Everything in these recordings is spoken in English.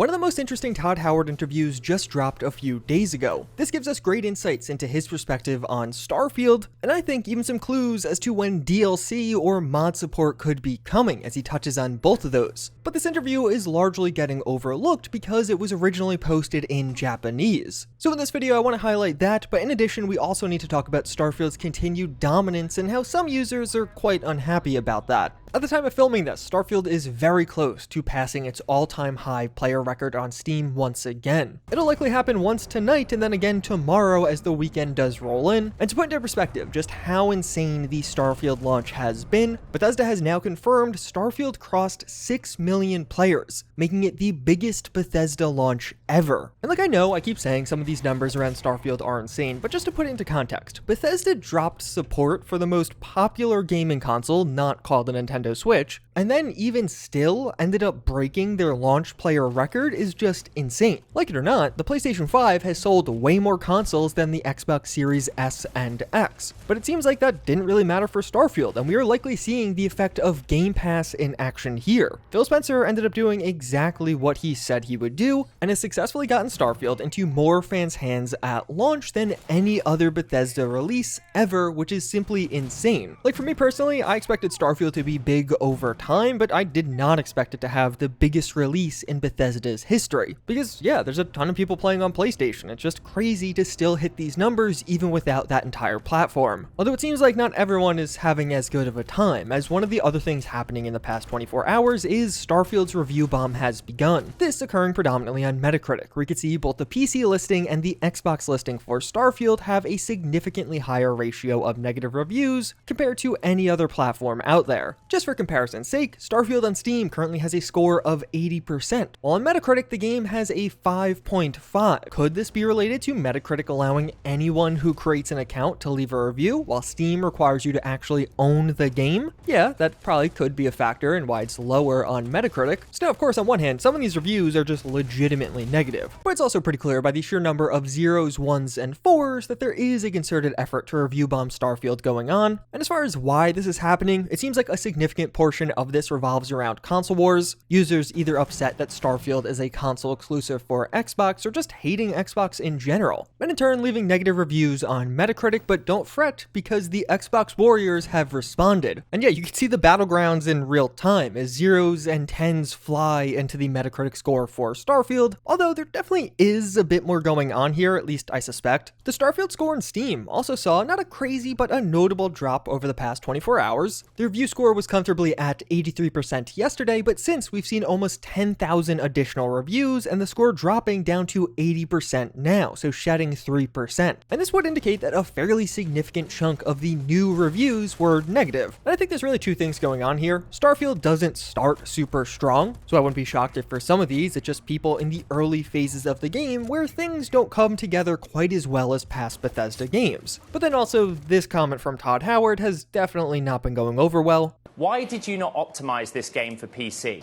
One of the most interesting Todd Howard interviews just dropped a few days ago. This gives us great insights into his perspective on Starfield, and I think even some clues as to when DLC or mod support could be coming, as he touches on both of those. But this interview is largely getting overlooked because it was originally posted in Japanese. So in this video I want to highlight that, but in addition we also need to talk about Starfield's continued dominance and how some users are quite unhappy about that. At the time of filming this, Starfield is very close to passing its all-time high player record on Steam once again. It'll likely happen once tonight and then again tomorrow as the weekend does roll in. And to put into perspective just how insane the Starfield launch has been, Bethesda has now confirmed Starfield crossed 6 million players, making it the biggest Bethesda launch ever. And I know I keep saying some of these numbers around Starfield are insane, but just to put it into context, Bethesda dropped support for the most popular gaming console not called a Nintendo Switch, and then even still ended up breaking their launch player record is just insane. Like it or not, the PlayStation 5 has sold way more consoles than the Xbox Series S and X, but it seems like that didn't really matter for Starfield, and we are likely seeing the effect of Game Pass in action here. Phil Spencer ended up doing exactly what he said he would do, and has successfully gotten Starfield into more fans' hands at launch than any other Bethesda release ever, which is simply insane. Like for me personally, I expected Starfield to be big over time, but I did not expect it to have the biggest release in Bethesda's history. Because yeah, there's a ton of people playing on PlayStation. It's just crazy to still hit these numbers even without that entire platform. Although it seems like not everyone is having as good of a time, as one of the other things happening in the past 24 hours is Starfield's review bomb has begun. This occurring predominantly on Metacritic, where you can see both the PC listing and the Xbox listing for Starfield have a significantly higher ratio of negative reviews compared to any other platform out there. Just for comparison's sake, Starfield on Steam currently has a score of 80%, while on Metacritic the game has a 5.5. Could this be related to Metacritic allowing anyone who creates an account to leave a review, while Steam requires you to actually own the game? Yeah, that probably could be a factor in why it's lower on Metacritic. So now, of course, on one hand, some of these reviews are just legitimately negative, but it's also pretty clear by the sheer number of 0s, 1s, and 4s that there is a concerted effort to review bomb Starfield going on. And as far as why this is happening, it seems like a significant portion of this revolves around console wars, users either upset that Starfield is a console exclusive for Xbox or just hating Xbox in general, and in turn leaving negative reviews on Metacritic. But don't fret, because the Xbox warriors have responded. And yeah, you can see the battlegrounds in real time as 0s and 10s fly into the Metacritic score for Starfield, although there definitely is a bit more going on here, at least I suspect. The Starfield score in Steam also saw not a crazy but a notable drop over the past 24 hours. The review score was comfortably at 83% yesterday, but since we've seen almost 10,000 additional reviews and the score dropping down to 80% now, so shedding 3%. And this would indicate that a fairly significant chunk of the new reviews were negative. And I think there's really two things going on here. Starfield doesn't start super strong, so I wouldn't be shocked if for some of these it's just people in the early phases of the game where things don't come together quite as well as past Bethesda games. But then also this comment from Todd Howard has definitely not been going over well. Why did you not optimize this game for PC?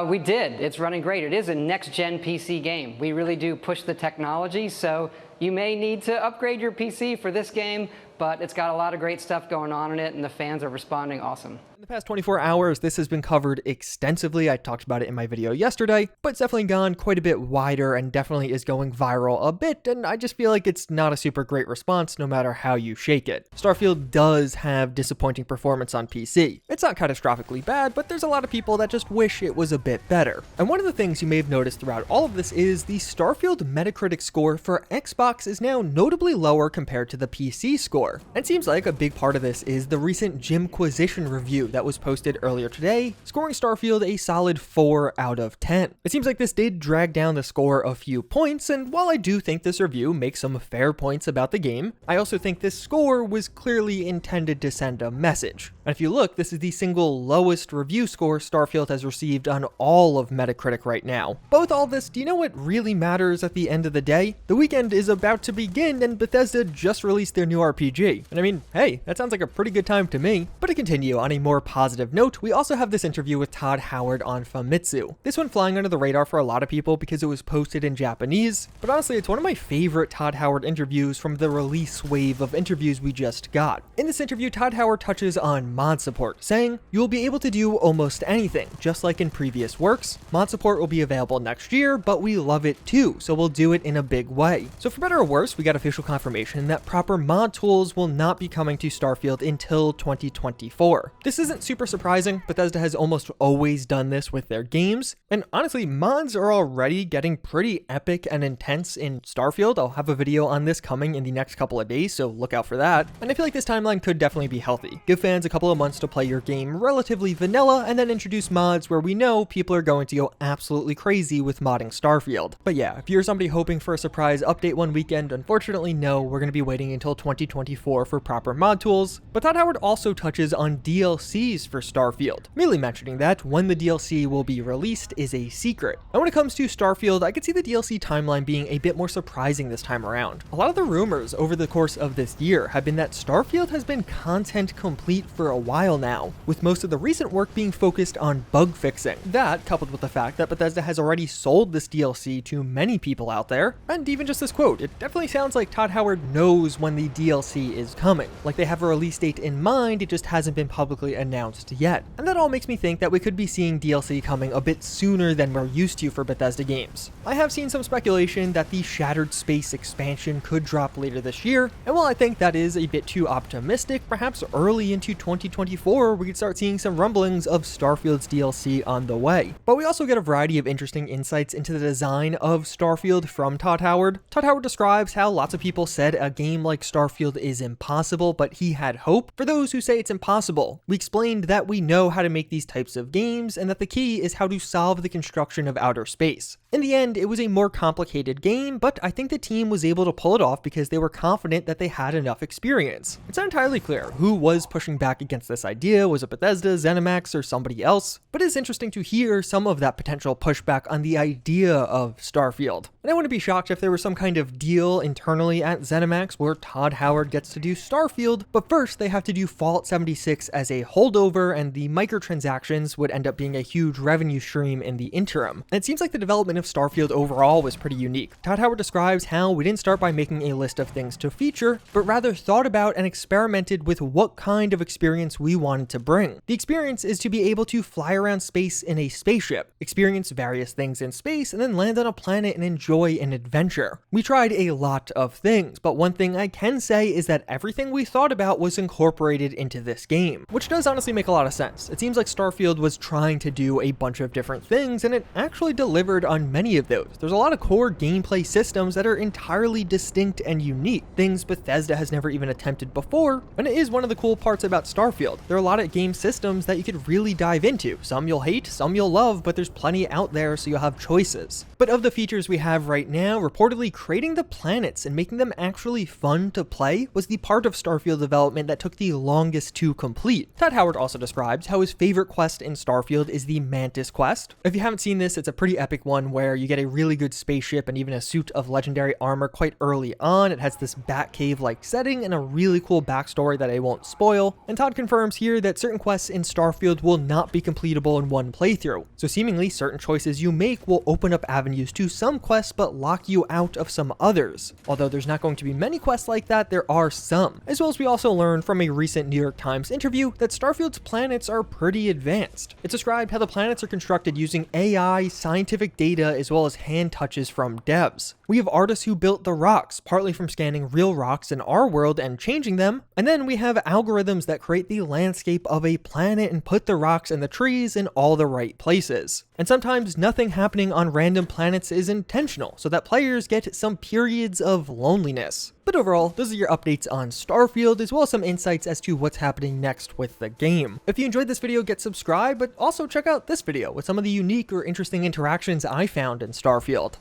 We did. It's running great. It is a next-gen PC game. We really do push the technology, so you may need to upgrade your PC for this game, but it's got a lot of great stuff going on in it, and the fans are responding awesome. In the past 24 hours, this has been covered extensively. I talked about it in my video yesterday, but it's definitely gone quite a bit wider and definitely is going viral a bit, and I just feel like it's not a super great response no matter how you shake it. Starfield does have disappointing performance on PC. It's not catastrophically bad, but there's a lot of people that just wish it was a bit better. And one of the things you may have noticed throughout all of this is the Starfield Metacritic score for Xbox is now notably lower compared to the PC score. And it seems like a big part of this is the recent Jimquisition review that was posted earlier today, scoring Starfield a solid 4 out of 10. It seems like this did drag down the score a few points, and while I do think this review makes some fair points about the game, I also think this score was clearly intended to send a message. And if you look, this is the single lowest review score Starfield has received on all of Metacritic right now. But with all this, do you know what really matters at the end of the day? The weekend is about to begin, and Bethesda just released their new RPG. And I mean, hey, that sounds like a pretty good time to me. But to continue on a more positive note, we also have this interview with Todd Howard on Famitsu. This one flying under the radar for a lot of people because it was posted in Japanese, but honestly it's one of my favorite Todd Howard interviews from the release wave of interviews we just got. In this interview, Todd Howard touches on mod support, saying, "You will be able to do almost anything, just like in previous works. Mod support will be available next year, but we love it too, so we'll do it in a big way." So for better or worse, we got official confirmation that proper mod tools will not be coming to Starfield until 2024. This isn't super surprising. Bethesda has almost always done this with their games, and honestly, mods are already getting pretty epic and intense in Starfield. I'll have a video on this coming in the next couple of days, so look out for that. And I feel like this timeline could definitely be healthy. Give fans a couple of months to play your game relatively vanilla, and then introduce mods where we know people are going to go absolutely crazy with modding Starfield. But yeah, if you're somebody hoping for a surprise update one weekend, unfortunately no, we're going to be waiting until 2024 for proper mod tools. But Todd Howard also touches on DLCs for Starfield, merely mentioning that when the DLC will be released is a secret. And when it comes to Starfield, I could see the DLC timeline being a bit more surprising this time around. A lot of the rumors over the course of this year have been that Starfield has been content complete for a while now, with most of the recent work being focused on bug fixing. That, coupled with the fact that Bethesda has already sold this DLC to many people out there, and even just this quote, it definitely sounds like Todd Howard knows when the DLC is coming. Like they have a release date in mind, it just hasn't been publicly announced yet. And that all makes me think that we could be seeing DLC coming a bit sooner than we're used to for Bethesda games. I have seen some speculation that the Shattered Space expansion could drop later this year, and while I think that is a bit too optimistic, perhaps early into 2024 we could start seeing some rumblings of Starfield's DLC on the way. But we also get a variety of interesting insights into the design of Starfield from Todd Howard. Todd Howard describes how lots of people said a game like Starfield is impossible, but he had hope for those who say it's impossible. We explained that we know how to make these types of games, and that the key is how to solve the construction of outer space. In the end, it was a more complicated game, but I think the team was able to pull it off because they were confident that they had enough experience. It's not entirely clear who was pushing back against this idea. Was it Bethesda, ZeniMax, or somebody else? But it is interesting to hear some of that potential pushback on the idea of Starfield. And I wouldn't be shocked if there was some kind of deal internally at ZeniMax where Todd Howard gets to do Starfield, but first they have to do Fallout 76 as a holdover, and the microtransactions would end up being a huge revenue stream in the interim. And it seems like the development of Starfield overall was pretty unique. Todd Howard describes how we didn't start by making a list of things to feature, but rather thought about and experimented with what kind of experience we wanted to bring. The experience is to be able to fly around space in a spaceship, experience various things in space, and then land on a planet and enjoy an adventure. We tried a lot of things, but one thing I can say is that everything we thought about was incorporated into this game, which does honestly make a lot of sense. It seems like Starfield was trying to do a bunch of different things, and it actually delivered on many of those. There's a lot of core gameplay systems that are entirely distinct and unique, things Bethesda has never even attempted before, and it is one of the cool parts about Starfield. There are a lot of game systems that you could really dive into. Some you'll hate, some you'll love, but there's plenty out there, so you'll have choices. But of the features we have right now, reportedly creating the planets and making them actually fun to play was the part of Starfield development that took the longest to complete. Todd Howard also describes how his favorite quest in Starfield is the Mantis quest. If you haven't seen this, it's a pretty epic one where you get a really good spaceship and even a suit of legendary armor quite early on. It has this Batcave-like setting and a really cool backstory that I won't spoil. And Todd confirms here that certain quests in Starfield will not be completable in one playthrough. So seemingly certain choices you make will open up avenues to some quests but lock you out of some others. Although there's not going to be many quests like that, there are some. As well as we also learned from a recent New York Times interview that Starfield's planets are pretty advanced. It's described how the planets are constructed using AI, scientific data, as well as hand touches from devs. We have artists who built the rocks, partly from scanning real rocks in our world and changing them, and then we have algorithms that create the landscape of a planet and put the rocks and the trees in all the right places. And sometimes nothing happening on random planets is intentional, so that players get some periods of loneliness. But overall, those are your updates on Starfield, as well as some insights as to what's happening next with the game. If you enjoyed this video, get subscribed, but also check out this video with some of the unique or interesting interactions I found in Starfield.